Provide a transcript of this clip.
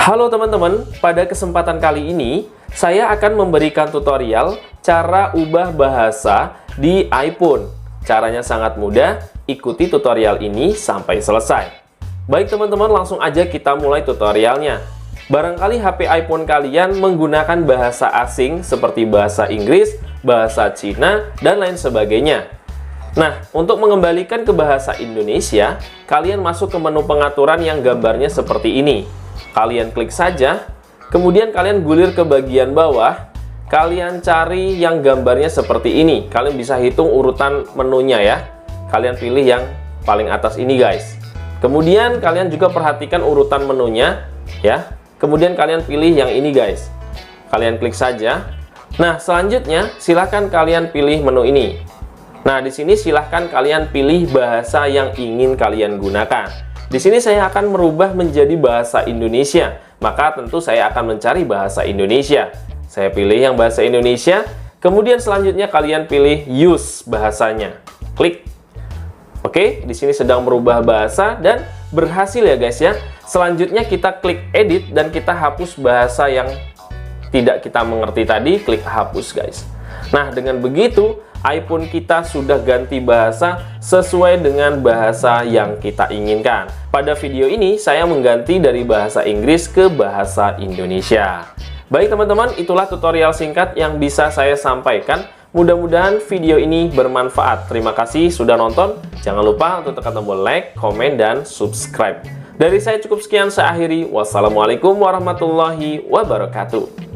Halo teman-teman, pada kesempatan kali ini saya akan memberikan tutorial cara ubah bahasa di iPhone. Caranya sangat mudah, ikuti tutorial ini sampai selesai. Baik teman-teman, langsung aja kita mulai tutorialnya. Barangkali HP iPhone kalian menggunakan bahasa asing seperti bahasa Inggris, bahasa Cina, dan lain sebagainya. Nah, untuk mengembalikan ke bahasa Indonesia, kalian masuk ke menu pengaturan yang gambarnya seperti ini. Kalian klik saja, kemudian kalian gulir ke bagian bawah, kalian cari yang gambarnya seperti ini. Kalian bisa hitung urutan menunya ya. Kalian pilih yang paling atas ini guys. Kemudian kalian juga perhatikan urutan menunya ya. Kemudian kalian pilih yang ini guys. Kalian klik saja. Nah, selanjutnya silahkan kalian pilih menu ini. Nah, di sini silahkan kalian pilih bahasa yang ingin kalian gunakan. Di sini saya akan merubah menjadi bahasa Indonesia, maka tentu saya akan mencari bahasa Indonesia. Saya pilih yang bahasa Indonesia, kemudian selanjutnya kalian pilih use bahasanya. Klik. Oke, di sini sedang merubah bahasa dan berhasil ya guys ya. Selanjutnya kita klik edit dan kita hapus bahasa yang tidak kita mengerti tadi, klik hapus guys. Nah, dengan begitu iPhone kita sudah ganti bahasa sesuai dengan bahasa yang kita inginkan. Pada video ini saya mengganti dari bahasa Inggris ke bahasa Indonesia. Baik teman-teman, itulah tutorial singkat yang bisa saya sampaikan. Mudah-mudahan video ini bermanfaat. Terima kasih sudah nonton. Jangan lupa untuk tekan tombol like, komen, dan subscribe. Dari saya cukup sekian, saya akhiri. Wassalamualaikum warahmatullahi wabarakatuh.